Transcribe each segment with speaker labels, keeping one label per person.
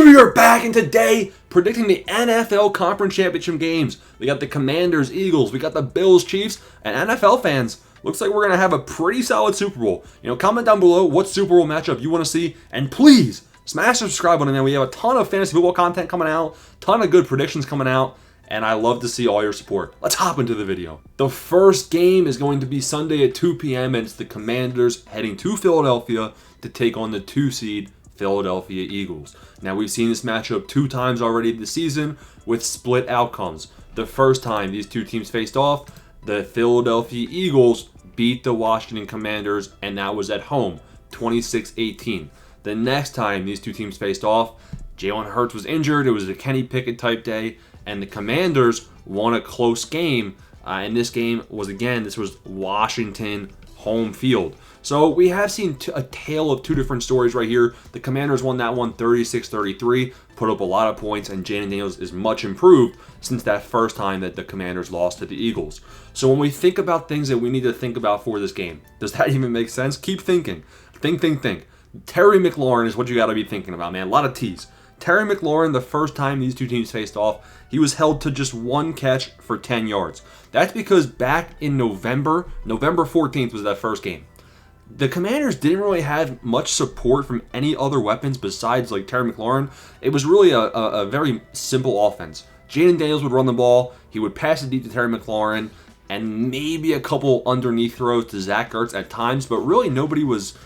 Speaker 1: We are back, and today, predicting the NFL Conference Championship games. We got the Commanders, Eagles, we got the Bills, Chiefs, and NFL fans. Looks like we're going to have a pretty solid Super Bowl. Comment down below what Super Bowl matchup you want to see, and please, smash the subscribe button, man. We have a ton of fantasy football content coming out, ton of good predictions coming out, and I love to see all your support. Let's hop into the video. The first game is going to be Sunday at 2 p.m., and it's the Commanders heading to Philadelphia to take on the 2-seed Philadelphia Eagles. Now, we've seen this matchup 2 times already this season with split outcomes. The first time these two teams faced off, the Philadelphia Eagles beat the Washington Commanders, and that was at home, 26-18. The next time these two teams faced off, Jalen Hurts was injured. It was a Kenny Pickett type day, and the Commanders won a close game. And this game was, again, this was Washington home field. So we have seen a tale of 2 different stories right here. The Commanders won that one 36-33, put up a lot of points, and Jalen Daniels is much improved since that first time that the Commanders lost to the Eagles. So when we think about things that we need to think about for this game, does that even make sense? Keep thinking. Think. Terry McLaurin is what you got to be thinking about, man. A lot of T's. Terry McLaurin, the first time these two teams faced off, he was held to just 1 catch for 10 yards. That's because back in November 14th was that first game. The Commanders didn't really have much support from any other weapons besides like Terry McLaurin. It was really a very simple offense. Jalen Daniels would run the ball, he would pass it deep to Terry McLaurin, and maybe a couple underneath throws to Zach Ertz at times, but really nobody was,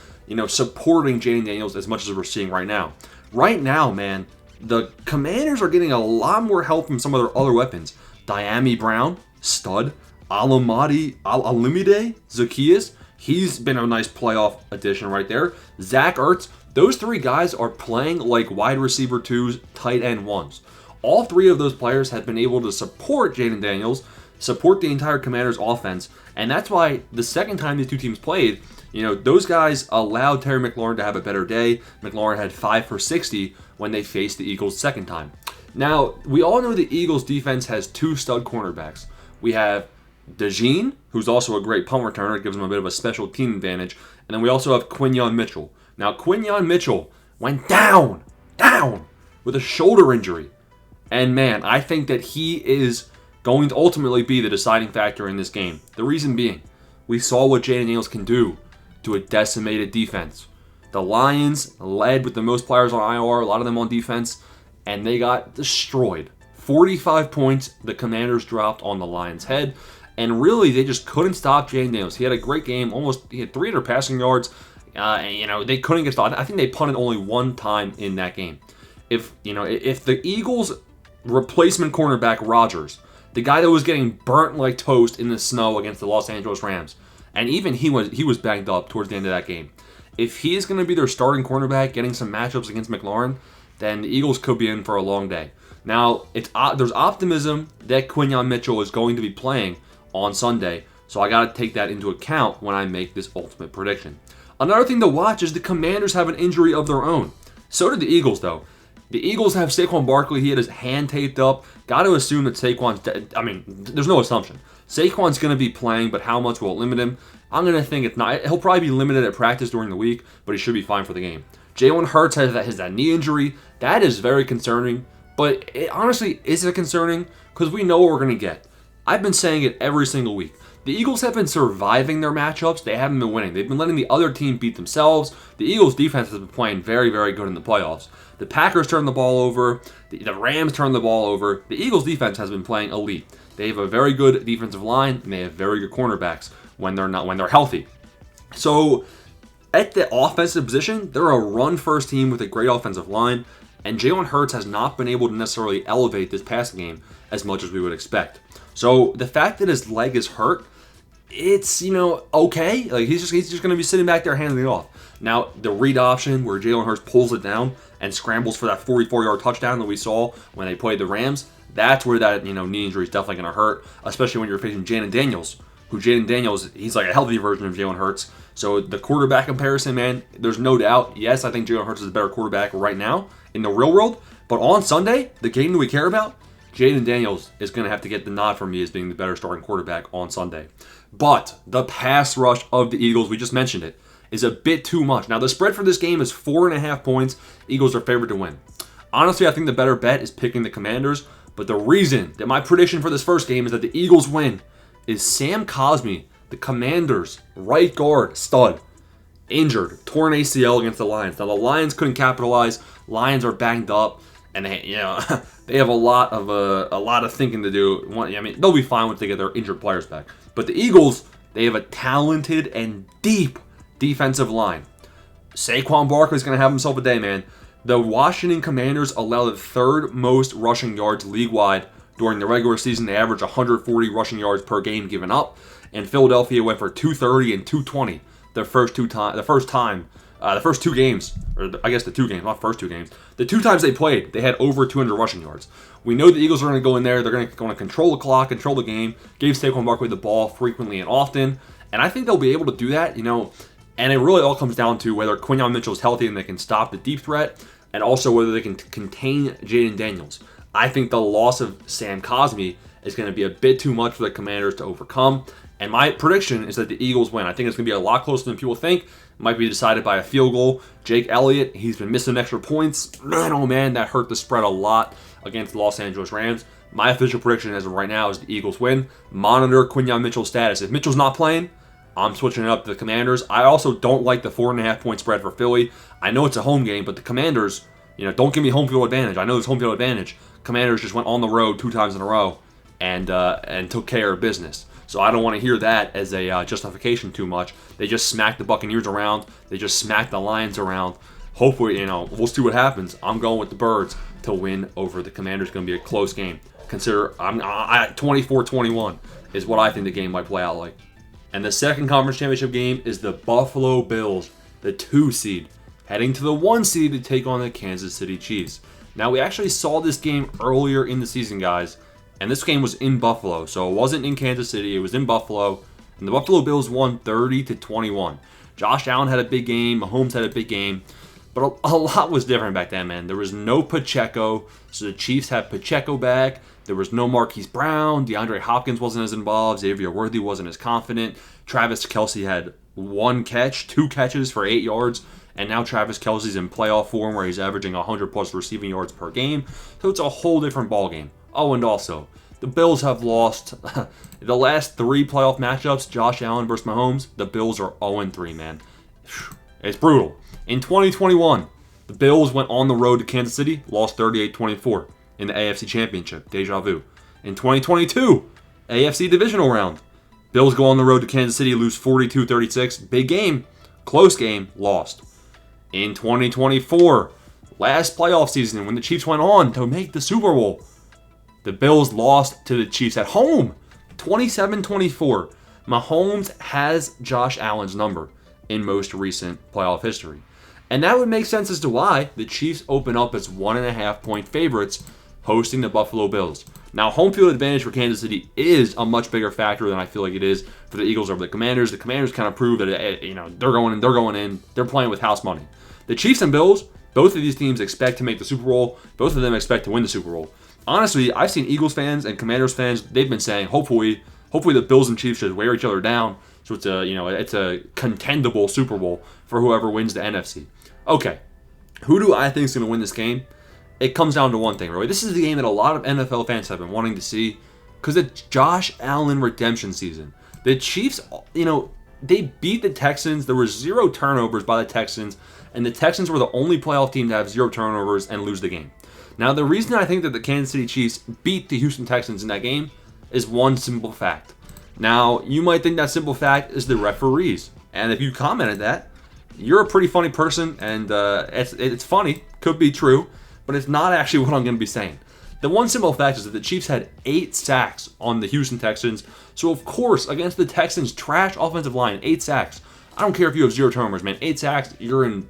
Speaker 1: supporting Jalen Daniels as much as we're seeing right now. Right now, man, the Commanders are getting a lot more help from some of their other weapons. Diami Brown, stud. Alamide Zaccheaus, he's been a nice playoff addition right there. Zach Ertz, those 3 guys are playing like wide receiver 2s, tight end 1s. All 3 of those players have been able to support Jalen Daniels, support the entire Commanders offense, and that's why the second time these two teams played, those guys allowed Terry McLaurin to have a better day. McLaurin had 5 for 60 when they faced the Eagles second time. Now, we all know the Eagles defense has 2 stud cornerbacks. We have DeJean, who's also a great punt returner, gives him a bit of a special team advantage. And then we also have Quinyon Mitchell. Now, Quinyon Mitchell went down with a shoulder injury. And man, I think that he is going to ultimately be the deciding factor in this game. The reason being, we saw what Jalen Daniels can do to a decimated defense. The Lions led with the most players on IR, a lot of them on defense, and they got destroyed. 45 points the Commanders dropped on the Lions' head, and really they just couldn't stop Jalen Daniels. He had a great game, he had 300 passing yards, and they couldn't get stopped. I think they punted only 1 time in that game. If the Eagles' replacement cornerback Rodgers, the guy that was getting burnt like toast in the snow against the Los Angeles Rams, and even he was banged up towards the end of that game. If he is going to be their starting cornerback, getting some matchups against McLaurin, then the Eagles could be in for a long day. Now, there's optimism that Quinyon Mitchell is going to be playing on Sunday, so I got to take that into account when I make this ultimate prediction. Another thing to watch is the Commanders have an injury of their own. So did the Eagles, though. The Eagles have Saquon Barkley. He had his hand taped up. Got to assume that Saquon's there's no assumption. Saquon's going to be playing, but how much will it limit him? I'm going to think it's not. He'll probably be limited at practice during the week, but he should be fine for the game. Jalen Hurts has that knee injury. That is very concerning, but honestly, is it concerning? Because we know what we're going to get. I've been saying it every single week. The Eagles have been surviving their matchups. They haven't been winning. They've been letting the other team beat themselves. The Eagles' defense has been playing very, very good in the playoffs. The Packers turned the ball over. The Rams turned the ball over. The Eagles' defense has been playing elite. They have a very good defensive line, and they have very good cornerbacks when they're healthy. So at the offensive position, they're a run-first team with a great offensive line, and Jalen Hurts has not been able to necessarily elevate this passing game as much as we would expect. So the fact that his leg is hurt, it's, okay. Like he's just going to be sitting back there handing it off. Now, the read option where Jalen Hurts pulls it down and scrambles for that 44-yard touchdown that we saw when they played the Rams, that's where that, knee injury is definitely going to hurt, especially when you're facing Jalen Daniels, he's like a healthy version of Jalen Hurts. So the quarterback comparison, man, there's no doubt. Yes, I think Jalen Hurts is a better quarterback right now in the real world, but on Sunday, the game that we care about, Jalen Daniels is going to have to get the nod from me as being the better starting quarterback on Sunday. But the pass rush of the Eagles, we just mentioned it, is a bit too much. Now, the spread for this game is 4.5 points. Eagles are favored to win. Honestly, I think the better bet is picking the Commanders, but the reason that my prediction for this first game is that the Eagles win is Sam Cosmi, the Commanders' right guard stud, injured, torn ACL against the Lions. Now the Lions couldn't capitalize. Lions are banged up, and they, they have a lot of thinking to do. I mean, they'll be fine once they get their injured players back. But the Eagles, they have a talented and deep defensive line. Saquon Barkley's going to have himself a day, man. The Washington Commanders allow the third most rushing yards league-wide during the regular season. They average 140 rushing yards per game given up, and Philadelphia went for 230 and 220 the first two games, or I guess the two games, not first two games. The two times they played, they had over 200 rushing yards. We know the Eagles are going to go in there. They're going to control the clock, control the game, give Saquon Barkley the ball frequently and often, and I think they'll be able to do that, and it really all comes down to whether Quinyon Mitchell is healthy and they can stop the deep threat, and also whether they can contain Jaden Daniels. I think the loss of Sam Cosmi is going to be a bit too much for the Commanders to overcome, and my prediction is that the Eagles win. I think it's going to be a lot closer than people think. It might be decided by a field goal. Jake Elliott, he's been missing extra points. Man, oh man, that hurt the spread a lot against the Los Angeles Rams. My official prediction as of right now is the Eagles win. Monitor Quinyon Mitchell's status. If Mitchell's not playing, I'm switching it up to the Commanders. I also don't like the 4.5-point spread for Philly. I know it's a home game, but the Commanders, don't give me home field advantage. I know there's home field advantage. Commanders just went on the road 2 times in a row and took care of business. So I don't want to hear that as a justification too much. They just smacked the Buccaneers around. They just smacked the Lions around. Hopefully, we'll see what happens. I'm going with the Birds to win over the Commanders. It's going to be a close game. Consider 24-21 is what I think the game might play out like. And the second conference championship game is the Buffalo Bills, the 2 seed, heading to the 1 seed to take on the Kansas City Chiefs. Now, we actually saw this game earlier in the season, guys, and this game was in Buffalo, so it wasn't in Kansas City, it was in Buffalo, and the Buffalo Bills won 30-21. Josh Allen had a big game, Mahomes had a big game, but a lot was different back then, man. There was no Pacheco, so the Chiefs had Pacheco back. There was no Marquise Brown. DeAndre Hopkins wasn't as involved. Xavier Worthy wasn't as confident. Travis Kelce had 2 catches for 8 yards. And now Travis Kelce's in playoff form where he's averaging 100-plus receiving yards per game. So it's a whole different ballgame. Oh, and also, the Bills have lost the last 3 playoff matchups, Josh Allen versus Mahomes. The Bills are 0-3, man. It's brutal. In 2021, the Bills went on the road to Kansas City, lost 38-24. In the AFC Championship. Deja vu. In 2022, AFC Divisional Round. Bills go on the road to Kansas City, lose 42-36. Big game. Close game. Lost. In 2024, last playoff season when the Chiefs went on to make the Super Bowl, the Bills lost to the Chiefs at home. 27-24. Mahomes has Josh Allen's number in most recent playoff history. And that would make sense as to why the Chiefs open up as 1.5-point favorites hosting the Buffalo Bills. Now, home field advantage for Kansas City is a much bigger factor than I feel like it is for the Eagles over the Commanders. The Commanders kind of prove that they're going in, they're playing with house money. The Chiefs and Bills, both of these teams expect to make the Super Bowl. Both of them expect to win the Super Bowl. Honestly, I've seen Eagles fans and Commanders fans. They've been saying, hopefully the Bills and Chiefs should wear each other down. So it's a contendable Super Bowl for whoever wins the NFC. Okay, who do I think is going to win this game? It comes down to one thing, really. This is the game that a lot of NFL fans have been wanting to see because it's Josh Allen redemption season. The Chiefs, they beat the Texans. There were 0 turnovers by the Texans, and the Texans were the only playoff team to have 0 turnovers and lose the game. Now, the reason I think that the Kansas City Chiefs beat the Houston Texans in that game is one simple fact. Now, you might think that simple fact is the referees, and if you commented that, you're a pretty funny person, and it's funny, could be true, but it's not actually what I'm going to be saying. The one simple fact is that the Chiefs had 8 sacks on the Houston Texans. So, of course, against the Texans' trash offensive line, 8 sacks. I don't care if you have 0 turnovers, man. 8 sacks, you're in,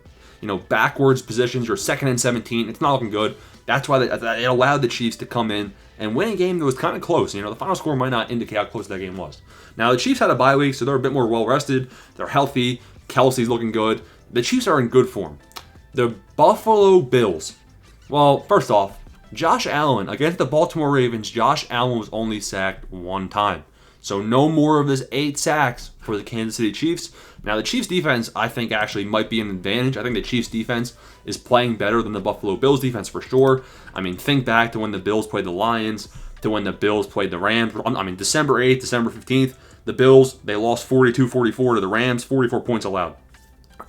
Speaker 1: backwards positions. You're 2nd and 17. It's not looking good. That's why it allowed the Chiefs to come in and win a game that was kind of close. The final score might not indicate how close that game was. Now, the Chiefs had a bye week, so they're a bit more well-rested. They're healthy. Kelsey's looking good. The Chiefs are in good form. The Buffalo Bills. Well, first off, Josh Allen, against the Baltimore Ravens, Josh Allen was only sacked 1 time. So no more of this 8 sacks for the Kansas City Chiefs. Now, the Chiefs defense, I think, actually might be an advantage. I think the Chiefs defense is playing better than the Buffalo Bills defense for sure. I mean, think back to when the Bills played the Lions, to when the Bills played the Rams. I mean, December 8th, December 15th, the Bills, they lost 42-44 to the Rams, 44 points allowed.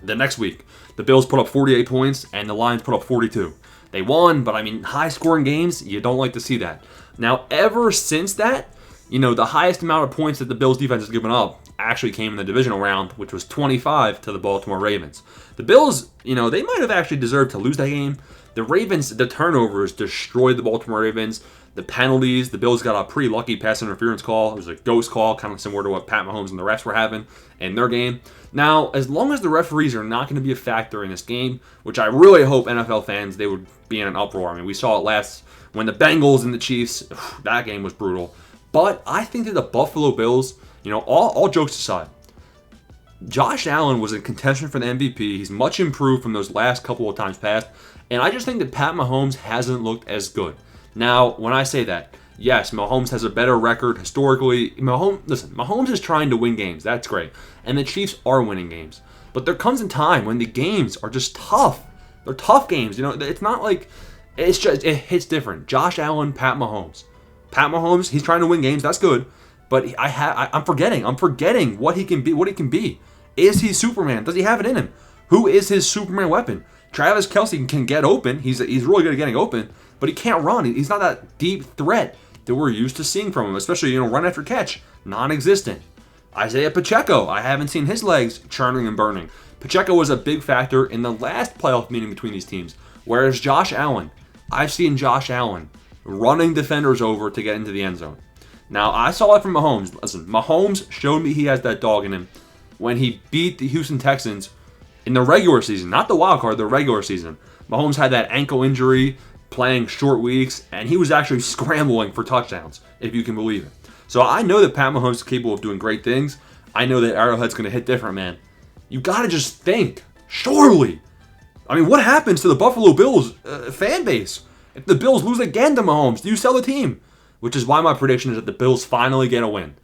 Speaker 1: The next week, the Bills put up 48 points, and the Lions put up 42. They won, but I mean, high-scoring games, you don't like to see that. Now, ever since that, the highest amount of points that the Bills defense has given up actually came in the divisional round, which was 25 to the Baltimore Ravens. The Bills, they might have actually deserved to lose that game. The Ravens, the turnovers destroyed the Baltimore Ravens. The penalties, the Bills got a pretty lucky pass interference call. It was a ghost call, kind of similar to what Pat Mahomes and the refs were having in their game. Now, as long as the referees are not going to be a factor in this game, which I really hope NFL fans, they would be in an uproar. I mean, we saw it last when the Bengals and the Chiefs, that game was brutal. But I think that the Buffalo Bills, all jokes aside, Josh Allen was in contention for the MVP. He's much improved from those last couple of times past. And I just think that Pat Mahomes hasn't looked as good. Now, when I say that, yes, Mahomes has a better record historically. Mahomes is trying to win games. That's great. And the Chiefs are winning games. But there comes a time when the games are just tough. They're tough games. It's not like, it hits different. Josh Allen, Pat Mahomes. Pat Mahomes, he's trying to win games. That's good. But I'm forgetting what he can be. Is he Superman? Does he have it in him? Who is his Superman weapon? Travis Kelce can get open. He's really good at getting open, but he can't run. He's not that deep threat that we're used to seeing from him, especially, run after catch. Non-existent. Isaiah Pacheco, I haven't seen his legs churning and burning. Pacheco was a big factor in the last playoff meeting between these teams, whereas Josh Allen, I've seen Josh Allen running defenders over to get into the end zone. Now, I saw it from Mahomes. Listen, Mahomes showed me he has that dog in him when he beat the Houston Texans in the regular season, not the wild card, the regular season. Mahomes had that ankle injury, playing short weeks, and he was actually scrambling for touchdowns, if you can believe it. So I know that Pat Mahomes is capable of doing great things. I know that Arrowhead's going to hit different, man. You got to just think, surely. I mean, what happens to the Buffalo Bills fan base? If the Bills lose again to Mahomes, do you sell the team? Which is why my prediction is that the Bills finally get a win.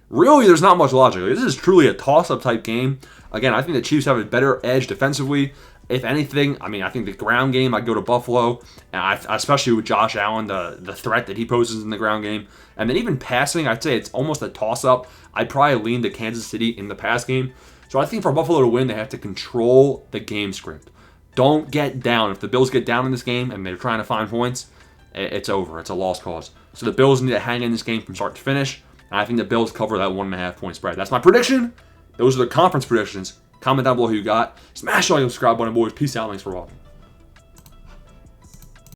Speaker 1: Really, there's not much logic. This is truly a toss-up type game. Again, I think the Chiefs have a better edge defensively. If anything, I think the ground game, I'd go to Buffalo, and especially with Josh Allen, the threat that he poses in the ground game. And then even passing, I'd say it's almost a toss-up. I'd probably lean to Kansas City in the pass game. So I think for Buffalo to win, they have to control the game script. Don't get down. If the Bills get down in this game and they're trying to find points, it's over. It's a lost cause. So the Bills need to hang in this game from start to finish. And I think the Bills cover that 1.5 point spread. That's my prediction. Those are the conference predictions. Comment down below who you got. Smash the like and subscribe button, boys. Peace out. Thanks for watching.